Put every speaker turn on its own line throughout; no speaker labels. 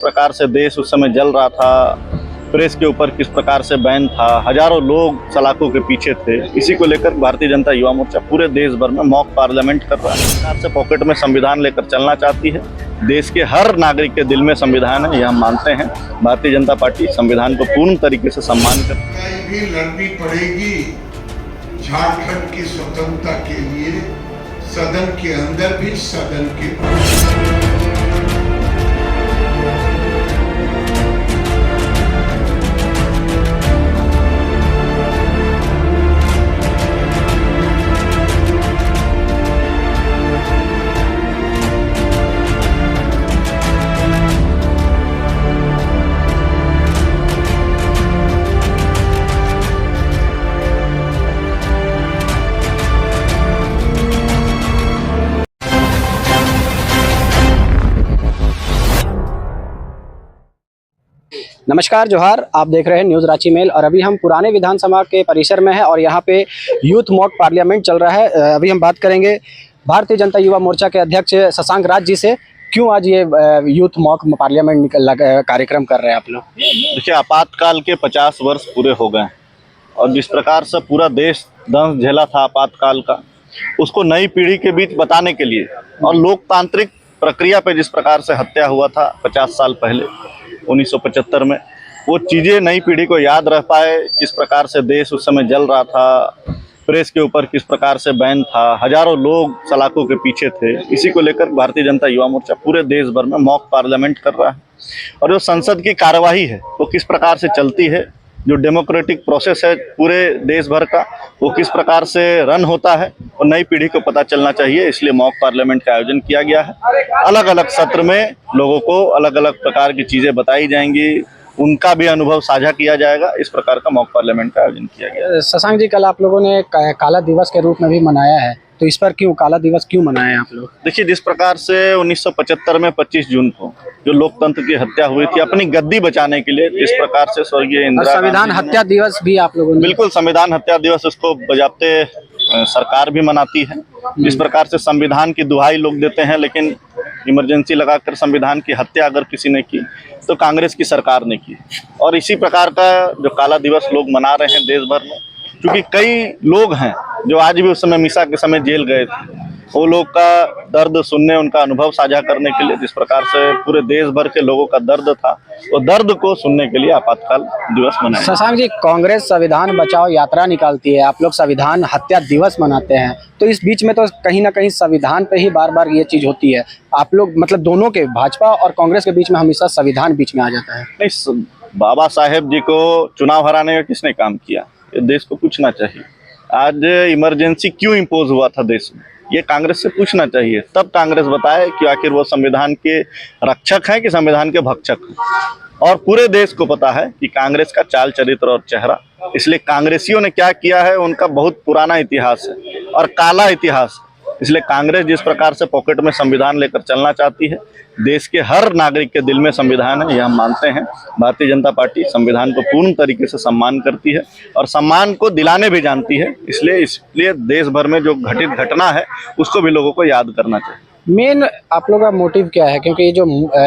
प्रकार से देश उस समय जल रहा था, प्रेस के ऊपर किस प्रकार से बैन था, हजारों लोग सलाखों के पीछे थे। इसी को लेकर भारतीय जनता युवा मोर्चा पूरे देश भर में मॉक पार्लियामेंट कर रहा है। सरकार से पॉकेट में संविधान लेकर चलना चाहती है। देश के हर नागरिक के दिल में संविधान है, यह हम मानते हैं। भारतीय जनता पार्टी संविधान को पूर्ण तरीके से सम्मान करती है।
भी लड़नी पड़ेगी झारखंड की स्वतंत्रता के लिए, सदन के अंदर भी सदन के बाहर।
नमस्कार, जोहार। आप देख रहे हैं न्यूज़ रांची मेल और अभी हम पुराने विधानसभा के परिसर में हैं और यहाँ पे यूथ मॉक पार्लियामेंट चल रहा है। अभी हम बात करेंगे भारतीय जनता युवा मोर्चा के अध्यक्ष शशांक राज जी से। क्यों आज ये यूथ मॉक पार्लियामेंट कार्यक्रम कर रहे हैं आप लोग?
देखिए, आपातकाल के 50 वर्ष पूरे हो गए और जिस प्रकार से पूरा देश दंश झेला था आपातकाल का, उसको नई पीढ़ी के बीच बताने के लिए और लोकतांत्रिक प्रक्रिया पे जिस प्रकार से हत्या हुआ था 50 साल पहले 1975 में, वो चीज़ें नई पीढ़ी को याद रह पाए। किस प्रकार से देश उस समय जल रहा था, प्रेस के ऊपर किस प्रकार से बैन था, हजारों लोग सलाखों के पीछे थे। इसी को लेकर भारतीय जनता युवा मोर्चा पूरे देश भर में मॉक पार्लियामेंट कर रहा है। और जो संसद की कार्यवाही है वो किस प्रकार से चलती है, जो डेमोक्रेटिक प्रोसेस है पूरे देश भर का, वो किस प्रकार से रन होता है और नई पीढ़ी को पता चलना चाहिए। इसलिए मॉक पार्लियामेंट का आयोजन किया गया है। अलग अलग सत्र में लोगों को अलग अलग प्रकार की चीज़ें बताई जाएंगी, उनका भी अनुभव साझा किया जाएगा। इस प्रकार का मॉक पार्लियामेंट का आयोजन किया गया।
शशांक जी, कल आप लोगों ने काला दिवस के रूप में भी मनाया है, तो इस पर क्यों काला दिवस क्यों मनाए आप लोग?
देखिए, जिस प्रकार से 1975 में 25 जून को जो लोकतंत्र की हत्या हुई थी अपनी गद्दी बचाने के लिए, जिस प्रकार से स्वर्गीय इंदिरा
संविधान हत्या दिवस भी आप लोगों ने?
बिल्कुल, संविधान हत्या दिवस उसको बजाते सरकार भी मनाती है। जिस प्रकार से संविधान की दुहाई लोग देते हैं, लेकिन इमरजेंसी लगाकर संविधान की हत्या अगर किसी ने की तो कांग्रेस की सरकार ने की। और इसी प्रकार का जो काला दिवस लोग मना रहे हैं देश भर में, क्योंकि कई लोग हैं जो आज भी उस समय मीसा के समय जेल गए थे, वो लोग का दर्द सुनने, उनका अनुभव साझा करने के लिए, जिस प्रकार से पूरे देश भर के लोगों का दर्द था, वो दर्द को सुनने के लिए आपातकाल दिवस मनाया।
शशांक जी, कांग्रेस संविधान बचाओ यात्रा निकालती है, आप लोग संविधान हत्या दिवस मनाते हैं, तो इस बीच में तो कहीं ना कहीं संविधान पे ही बार बार ये चीज होती है। आप लोग मतलब दोनों के, भाजपा और कांग्रेस के बीच में हमेशा संविधान बीच में आ जाता है।
नहीं, बाबा साहेब जी को चुनाव हराने का किसने काम किया, ये देश को पूछना चाहिए। आज इमरजेंसी क्यों इम्पोज हुआ था देश में, ये कांग्रेस से पूछना चाहिए। तब कांग्रेस बताए कि आखिर वो संविधान के रक्षक हैं कि संविधान के भक्षक हैं। और पूरे देश को पता है कि कांग्रेस का चाल चरित्र और चेहरा, इसलिए कांग्रेसियों ने क्या किया है उनका बहुत पुराना इतिहास है और काला इतिहास है। इसलिए कांग्रेस जिस प्रकार से पॉकेट में संविधान लेकर चलना चाहती है, देश के हर नागरिक के दिल में संविधान है, यह हम मानते हैं। भारतीय जनता पार्टी संविधान को पूर्ण तरीके से सम्मान करती है और सम्मान को दिलाने भी जानती है। इसलिए देश भर में जो घटित घटना है उसको भी लोगों को याद करना चाहिए।
मेन आप लोगों का मोटिव क्या है? क्योंकि ये जो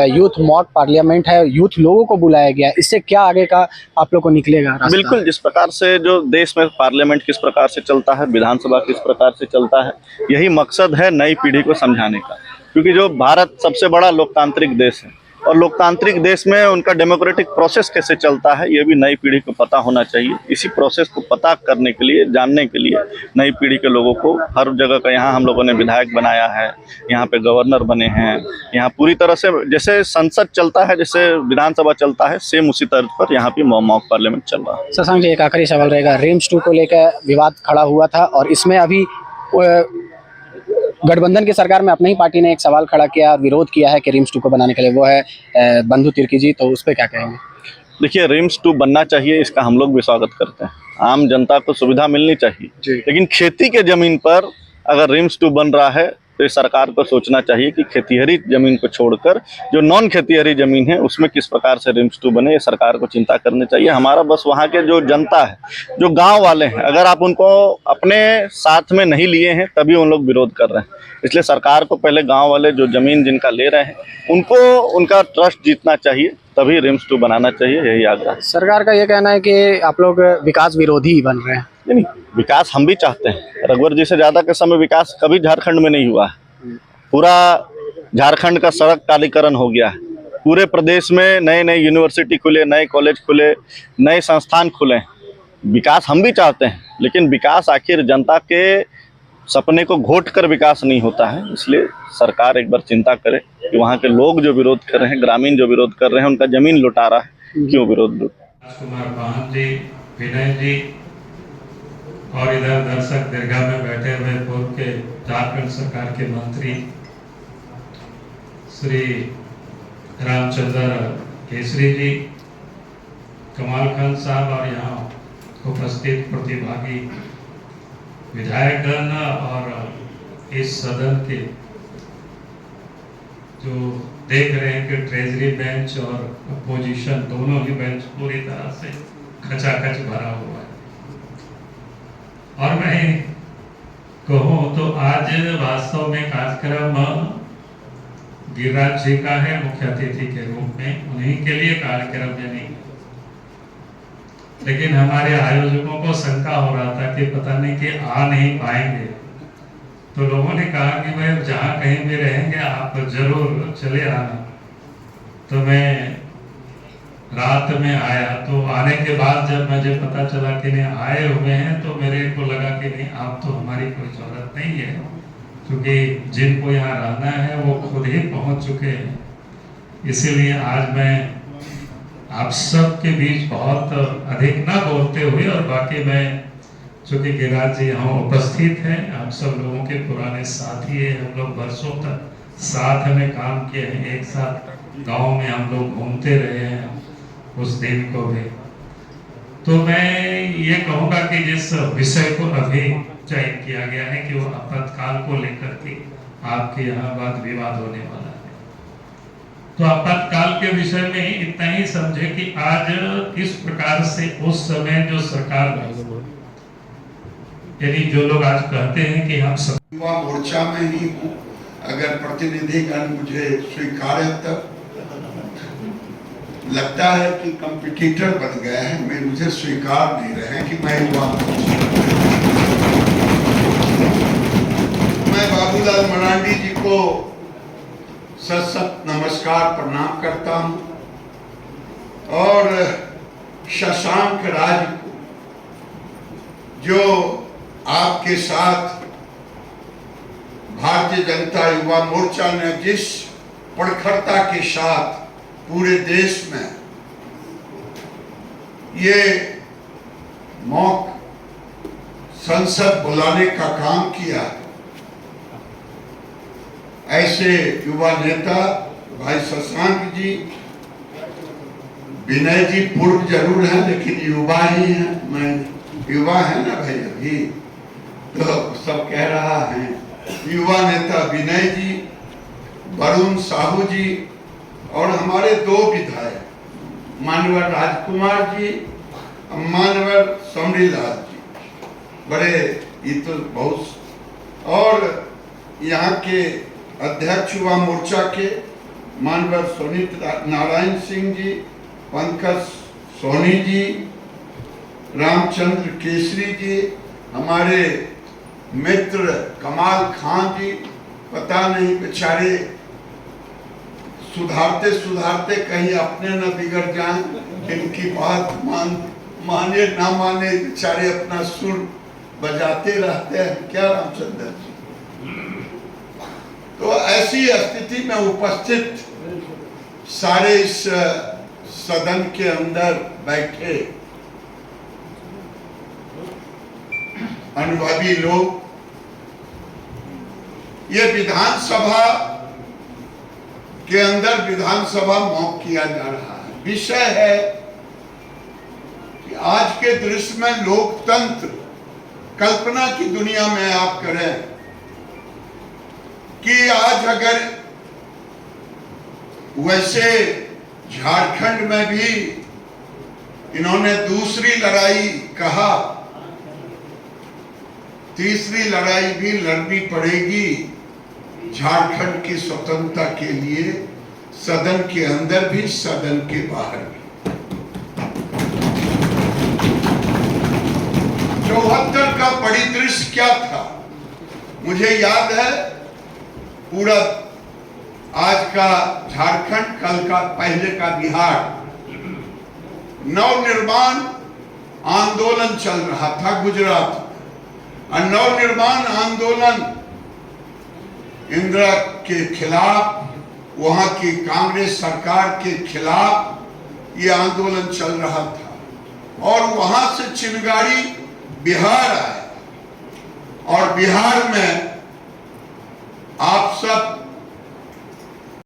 यूथ मॉक पार्लियामेंट है, यूथ लोगों को बुलाया गया, इससे क्या आगे का आप लोग को निकलेगा रास्ता?
बिल्कुल, जिस प्रकार से जो देश में पार्लियामेंट किस प्रकार से चलता है, विधानसभा किस प्रकार से चलता है, यही मकसद है नई पीढ़ी को समझाने का। क्योंकि जो भारत सबसे बड़ा लोकतांत्रिक देश है और लोकतांत्रिक देश में उनका डेमोक्रेटिक प्रोसेस कैसे चलता है, ये भी नई पीढ़ी को पता होना चाहिए। इसी प्रोसेस को पता करने के लिए, जानने के लिए नई पीढ़ी के लोगों को हर जगह का, यहाँ हम लोगों ने विधायक बनाया है, यहाँ पे गवर्नर बने हैं, यहाँ पूरी तरह से जैसे संसद चलता है, जैसे विधानसभा चलता है, सेम उसी तर्ज पर यहाँ पे मॉक पार्लियामेंट चल रहा है।
शशांक जी, एक आखिरी सवाल रहेगा। रिम्स 2 को लेकर विवाद खड़ा हुआ था और इसमें अभी गठबंधन की सरकार में अपनी ही पार्टी ने एक सवाल खड़ा किया और विरोध किया है कि रिम्स 2 को बनाने के लिए, वो है बंधु तिर्की जी, तो उस पर क्या कहेंगे?
देखिए, रिम्स 2 बनना चाहिए, इसका हम लोग भी स्वागत करते हैं। आम जनता को सुविधा मिलनी चाहिए, लेकिन खेती के जमीन पर अगर रिम्स 2 बन रहा है तो इस सरकार को सोचना चाहिए कि खेतीहरी जमीन को छोड़कर जो नॉन खेतीहरी जमीन है उसमें किस प्रकार से रिम्स 2 बने, ये सरकार को चिंता करनी चाहिए। हमारा बस वहाँ के जो जनता है, जो गांव वाले हैं, अगर आप उनको अपने साथ में नहीं लिए हैं तभी उन लोग विरोध कर रहे हैं। इसलिए सरकार को पहले गांव वाले जो जमीन जिनका ले रहे हैं उनको उनका ट्रस्ट जीतना चाहिए, तभी रिम्स 2 बनाना चाहिए, यही आग्रह।
सरकार का ये कहना है कि आप लोग विकास विरोधी बन रहे हैं।
नहीं, विकास हम भी चाहते हैं। रघुवर जी से ज़्यादा के समय विकास कभी झारखंड में नहीं हुआ है। पूरा झारखंड का सड़क कालीकरण हो गया है। पूरे प्रदेश में नए नए यूनिवर्सिटी खुले, नए कॉलेज खुले, नए संस्थान खुले। विकास हम भी चाहते हैं, लेकिन विकास आखिर जनता के सपने को घोट कर विकास नहीं होता है। इसलिए सरकार एक बार चिंता करे कि वहाँ के लोग जो विरोध कर रहे हैं, ग्रामीण जो विरोध कर रहे हैं, उनका जमीन लुटा रहा है, क्यों विरोध?
राजकुमार पाहन जी, विनय जी और इधर दर्शक दीर्घा में बैठे हुए पूर्व के झारखंड सरकार के मंत्री श्री रामचंद्र केसरी जी, कमाल खान साहब और यहाँ उपस्थित प्रतिभागी विधायकगण और इस सदन के जो देख रहे हैं कि ट्रेजरी बेंच और अपोजिशन दोनों ही बेंच पूरी तरह से खचाखच भरा हुआ है। और मैं कहूँ तो आज वास्तव में कार्यक्रम गिरिराज जी का है मुख्य अतिथि के रूप में, उन्हीं के लिए कार्यक्रम है नहीं। लेकिन हमारे आयोजकों को शंका हो रहा था कि पता नहीं कि आ नहीं पाएंगे, तो लोगों ने कहा कि भाई जहाँ कहीं भी रहेंगे आप जरूर चले आना। तो मैं रात में आया, तो आने के बाद जब मुझे पता चला कि नहीं आए हुए हैं, तो मेरे को लगा कि नहीं अब तो हमारी कोई जरूरत नहीं है, क्योंकि जिनको यहाँ रहना है वो खुद ही पहुँच चुके हैं। इसीलिए आज मैं आप सब के बीच बहुत अधिक ना बोलते हुए, और बाकी मैं चूँकि गिरिराज जी यहाँ उपस्थित हैं, आप सब लोगों के पुराने साथी हैं, हम लोग वर्षों तक साथ में काम किए हैं, एक साथ गांव में हम लोग घूमते रहे हैं उस दिन को भी। तो मैं ये कहूँगा कि जिस विषय को अभी चयन किया गया है कि वो आपातकाल को लेकर के आपके यहाँ वाद विवाद होने वाला है, तो आपातकाल के विषय में ही इतना ही समझे कि आज किस प्रकार से उस समय जो सरकार, यानी जो लोग आज कहते हैं कि हम सब
युवा मोर्चा में ही हूँ, अगर प्रतिनिधिगण मुझे स्वीकार्य तब लगता है कि कंपटीटर बन गए हैं, मैं मुझे स्वीकार नहीं रहे कि मैं युवा मोर्चा। मैं बाबूलाल मरांडी जी को सत नमस्कार प्रणाम करता हूँ, और शशांक राज को जो आपके साथ भारतीय जनता युवा मोर्चा ने जिस प्रखरता के साथ पूरे देश में ये मॉक संसद बुलाने का काम किया, ऐसे युवा नेता भाई शशांक जी, विनय जी पूर्व जरूर हैं लेकिन युवा ही हैं, मैं युवा है ना भाई, अभी तो सब कह रहा है। युवा नेता विनय जी, वरुण साहू जी, और हमारे दो विधायक मानवर राजकुमार जी, मानवर समरीलाल जी, बड़े ये तो बहुत, और यहाँ के अध्यक्ष युवा मोर्चा के मानवर सुनीत नारायण सिंह जी, पंकज सोनी जी, रामचंद्र केसरी जी, हमारे मित्र कमाल खान जी, पता नहीं बेचारे सुधारते सुधारते कहीं अपने न बिगड़ जाएं, इनकी बात माने ना माने बेचारे अपना सुर बजाते रहते हैं क्या रामचंद्र जी। तो ऐसी स्थिति में उपस्थित सारे इस सदन के अंदर बैठे अनुभवी लोग, ये विधानसभा के अंदर विधानसभा मॉक किया जा रहा है। विषय है कि आज के दृश्य में लोकतंत्र, कल्पना की दुनिया में आप करें कि आज अगर वैसे झारखंड में भी इन्होंने दूसरी लड़ाई कहा, तीसरी लड़ाई भी लड़नी पड़ेगी झारखंड की स्वतंत्रता के लिए, सदन के अंदर भी सदन के बाहर भी। 74 का परिदृश्य क्या था मुझे याद है। पूरा आज का झारखंड, कल का, पहले का बिहार, नवनिर्माण आंदोलन चल रहा था गुजरात। और नवनिर्माण आंदोलन इंदिरा के खिलाफ, वहां की कांग्रेस सरकार के खिलाफ ये आंदोलन चल रहा था। और वहां से चिंगारी बिहार आया और बिहार में आप सब